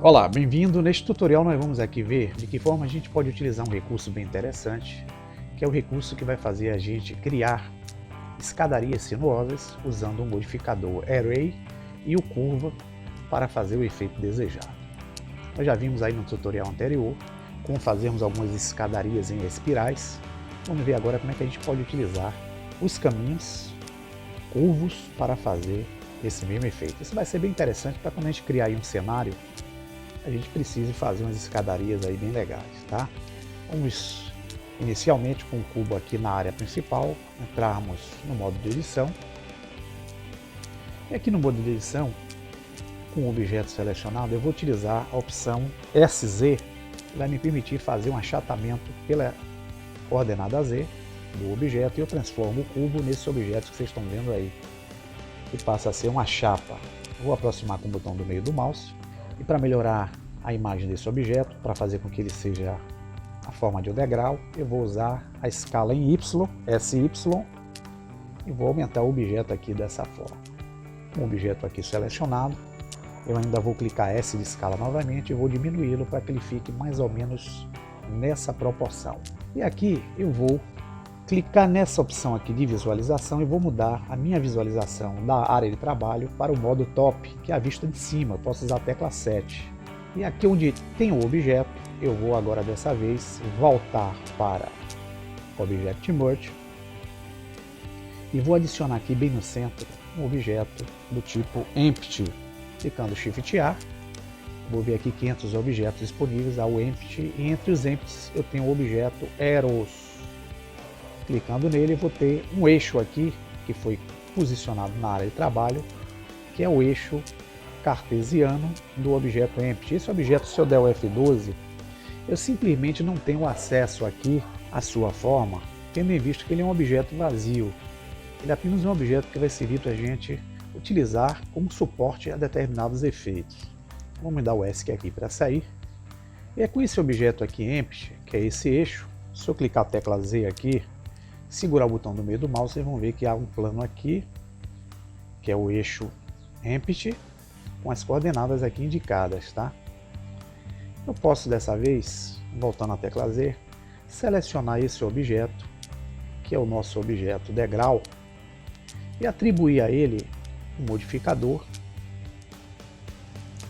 Olá, bem-vindo. Neste tutorial nós vamos aqui ver de que forma a gente pode utilizar um recurso bem interessante, que é o recurso que vai fazer a gente criar escadarias sinuosas usando o modificador Array e o Curva para fazer o efeito desejado. Nós já vimos aí no tutorial anterior como fazermos algumas escadarias em espirais. Vamos ver agora como é que a gente pode utilizar os caminhos curvos para fazer esse mesmo efeito. Isso vai ser bem interessante para quando a gente criar aí um cenário, a gente precisa fazer umas escadarias aí bem legais, tá? Vamos inicialmente com o cubo aqui na área principal, entrarmos no modo de edição. E aqui no modo de edição, com o objeto selecionado, eu vou utilizar a opção SZ, que vai me permitir fazer um achatamento pela coordenada Z do objeto, e eu transformo o cubo nesse objeto que vocês estão vendo aí, que passa a ser uma chapa. Vou aproximar com o botão do meio do mouse. E para melhorar a imagem desse objeto, para fazer com que ele seja a forma de um degrau, eu vou usar a escala em Y, SY, e vou aumentar o objeto aqui dessa forma. Com o objeto aqui selecionado, eu ainda vou clicar S de escala novamente e vou diminuí-lo para que ele fique mais ou menos nessa proporção. E aqui eu vou clicar nessa opção aqui de visualização e vou mudar a minha visualização da área de trabalho para o modo top, que é a vista de cima. Eu posso usar a tecla 7. E aqui onde tem o objeto, eu vou agora dessa vez voltar para Object Merge e vou adicionar aqui bem no centro um objeto do tipo Empty. Clicando Shift A, vou ver aqui 500 objetos disponíveis ao Empty, e entre os Empties eu tenho o objeto Arrows. Clicando nele, vou ter um eixo aqui que foi posicionado na área de trabalho, que é o eixo cartesiano do objeto Empty. Esse objeto, se eu der o F12, eu simplesmente não tenho acesso aqui à sua forma, tendo em vista que ele é um objeto vazio. Ele é apenas um objeto que vai servir para a gente utilizar como suporte a determinados efeitos. Vamos dar o ESC aqui para sair. E é com esse objeto aqui Empty, que é esse eixo, se eu clicar a tecla Z aqui, segurar o botão do meio do mouse, vocês vão ver que há um plano aqui, que é o eixo Empty, com as coordenadas aqui indicadas, tá? Eu posso dessa vez, voltando à tecla Z, selecionar esse objeto, que é o nosso objeto degrau, e atribuir a ele um modificador,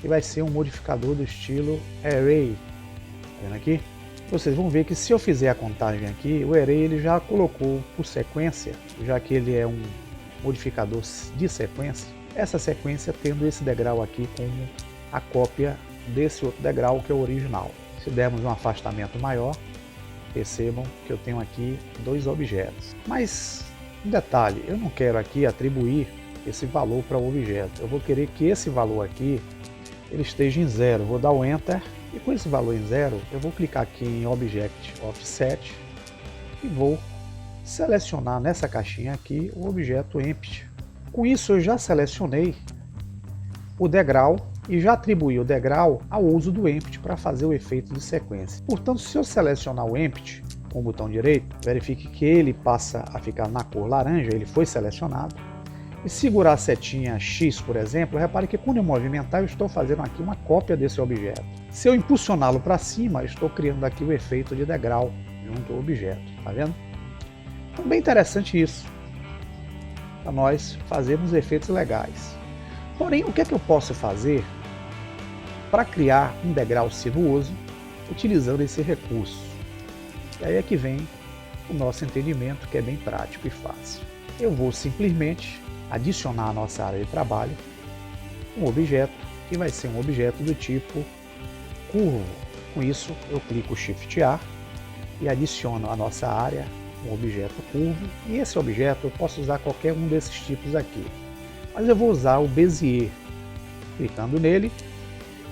que vai ser um modificador do estilo Array. Tá vendo aqui? Vocês vão ver que se eu fizer a contagem aqui, o Array ele já colocou por sequência, já que ele é um modificador de sequência, essa sequência tendo esse degrau aqui como a cópia desse outro degrau que é o original. Se dermos um afastamento maior, percebam que eu tenho aqui dois objetos. Mas, um detalhe, eu não quero aqui atribuir esse valor para o objeto, eu vou querer que esse valor aqui ele esteja em 0, vou dar o Enter. E com esse valor em 0, eu vou clicar aqui em Object Offset e vou selecionar nessa caixinha aqui o objeto Empty. Com isso eu já selecionei o degrau e já atribuí o degrau ao uso do Empty para fazer o efeito de sequência. Portanto, se eu selecionar o Empty com o botão direito, verifique que ele passa a ficar na cor laranja, ele foi selecionado. E segurar a setinha X, por exemplo, repare que quando eu movimentar, eu estou fazendo aqui uma cópia desse objeto. Se eu impulsioná-lo para cima, eu estou criando aqui o efeito de degrau junto ao objeto, tá vendo? Então, bem interessante isso, para nós fazermos efeitos legais. Porém, o que é que eu posso fazer para criar um degrau sinuoso utilizando esse recurso? E aí é que vem o nosso entendimento, que é bem prático e fácil. Eu vou simplesmente adicionar à nossa área de trabalho um objeto que vai ser um objeto do tipo curvo. Com isso eu clico Shift A e adiciono à nossa área um objeto curvo, e esse objeto eu posso usar qualquer um desses tipos aqui, mas eu vou usar o Bezier. Clicando nele,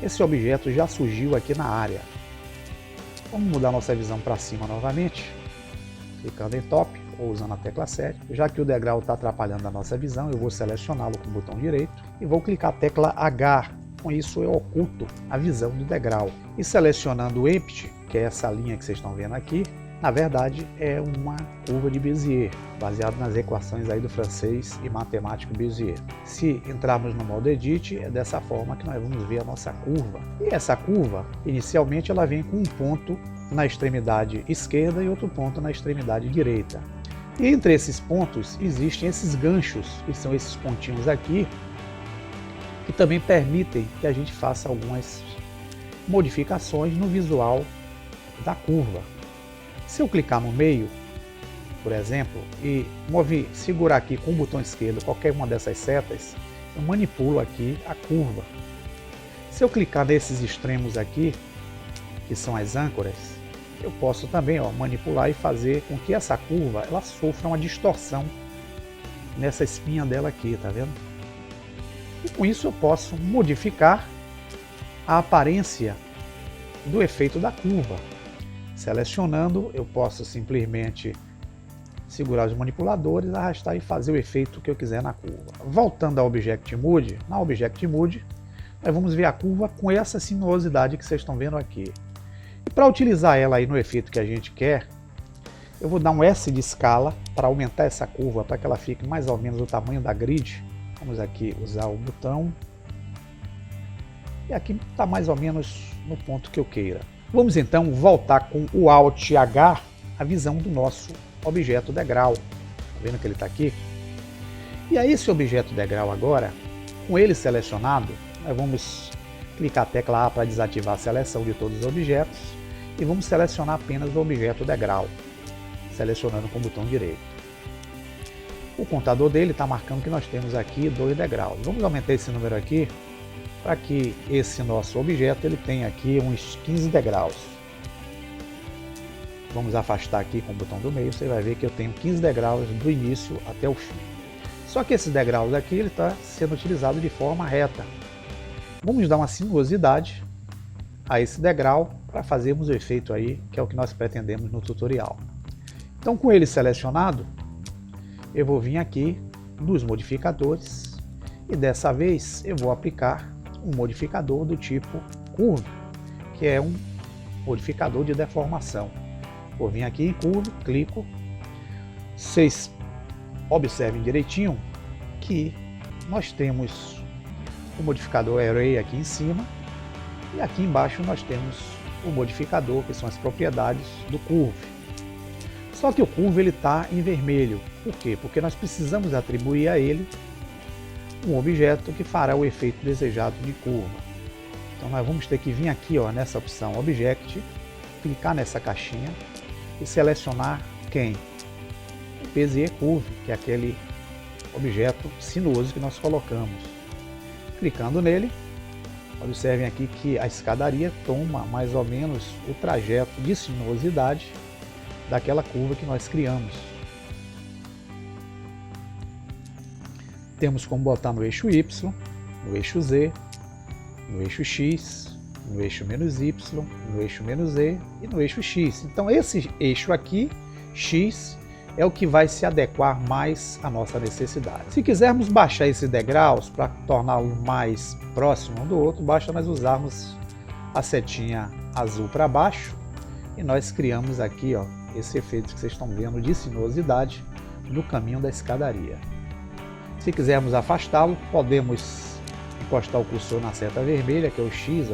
esse objeto já surgiu aqui na área. Vamos mudar nossa visão para cima novamente, clicando em Top ou usando a tecla 7. Já que o degrau está atrapalhando a nossa visão, eu vou selecioná-lo com o botão direito e vou clicar a tecla H. Com isso eu oculto a visão do degrau. E selecionando o Empty, que é essa linha que vocês estão vendo aqui, Na verdade, é uma curva de Bézier, baseada nas equações aí do francês e matemático Bézier. Se entrarmos no modo Edit, é dessa forma que nós vamos ver a nossa curva. E essa curva, inicialmente, ela vem com um ponto na extremidade esquerda e outro ponto na extremidade direita. E entre esses pontos existem esses ganchos, que são esses pontinhos aqui, que também permitem que a gente faça algumas modificações no visual da curva. Se eu clicar no meio, por exemplo, e segurar aqui com o botão esquerdo qualquer uma dessas setas, eu manipulo aqui a curva. Se eu clicar nesses extremos aqui, que são as âncoras, eu posso também manipular e fazer com que essa curva ela sofra uma distorção nessa espinha dela aqui, tá vendo? E com isso eu posso modificar a aparência do efeito da curva. Selecionando, eu posso simplesmente segurar os manipuladores, arrastar e fazer o efeito que eu quiser na curva. Voltando ao Object Mode, na Object Mode, nós vamos ver a curva com essa sinuosidade que vocês estão vendo aqui. E para utilizar ela aí no efeito que a gente quer, eu vou dar um S de escala para aumentar essa curva, para que ela fique mais ou menos do tamanho da grid. Vamos aqui usar o botão. E aqui está mais ou menos no ponto que eu queira. Vamos então voltar com o Alt H a visão do nosso objeto degrau. Tá vendo que ele está aqui? E aí esse objeto degrau agora, com ele selecionado, nós vamos clicar a tecla A para desativar a seleção de todos os objetos e vamos selecionar apenas o objeto degrau, selecionando com o botão direito. O contador dele está marcando que nós temos aqui 2 degraus. Vamos aumentar esse número aqui para que esse nosso objeto ele tenha aqui uns 15 degraus. Vamos afastar aqui com o botão do meio, você vai ver que eu tenho 15 degraus do início até o fim. Só que esses degraus aqui ele está sendo utilizado de forma reta. Vamos dar uma sinuosidade a esse degrau para fazermos o efeito aí, que é o que nós pretendemos no tutorial. Então, com ele selecionado, eu vou vir aqui nos modificadores e dessa vez eu vou aplicar um modificador do tipo Curve, que é um modificador de deformação. Vou vir aqui em Curve, clico. Vocês observem direitinho que nós temos o modificador Array aqui em cima e aqui embaixo nós temos o modificador, que são as propriedades do Curve. Só que o Curve ele está em vermelho. Por quê? Porque nós precisamos atribuir a ele um objeto que fará o efeito desejado de curva. Então nós vamos ter que vir aqui nessa opção Object, clicar nessa caixinha e selecionar quem? O Bézier Curve, que é aquele objeto sinuoso que nós colocamos. Clicando nele, observem aqui que a escadaria toma mais ou menos o trajeto de sinuosidade daquela curva que nós criamos. Temos como botar no eixo Y, no eixo Z, no eixo X, no eixo -Y, no eixo -Z e no eixo X. Então esse eixo aqui, X, é o que vai se adequar mais à nossa necessidade. Se quisermos baixar esses degraus para torná-lo mais próximo um do outro, basta nós usarmos a setinha azul para baixo e nós criamos aqui esse efeito que vocês estão vendo de sinuosidade no caminho da escadaria. Se quisermos afastá-lo, podemos encostar o cursor na seta vermelha, que é o X,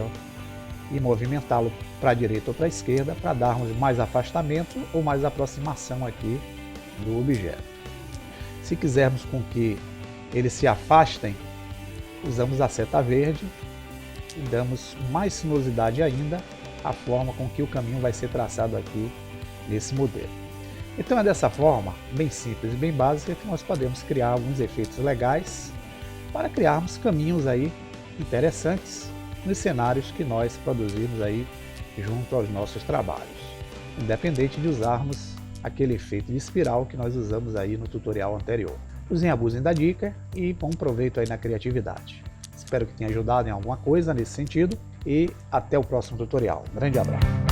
e movimentá-lo para a direita ou para a esquerda, para darmos mais afastamento ou mais aproximação aqui do objeto. Se quisermos com que eles se afastem, usamos a seta verde e damos mais sinuosidade ainda à forma com que o caminho vai ser traçado aqui nesse modelo. Então é dessa forma, bem simples e bem básica, que nós podemos criar alguns efeitos legais para criarmos caminhos aí interessantes nos cenários que nós produzimos aí junto aos nossos trabalhos, independente de usarmos aquele efeito de espiral que nós usamos aí no tutorial anterior. Usem e abusem da dica e bom proveito aí na criatividade. Espero que tenha ajudado em alguma coisa nesse sentido e até o próximo tutorial. Um grande abraço!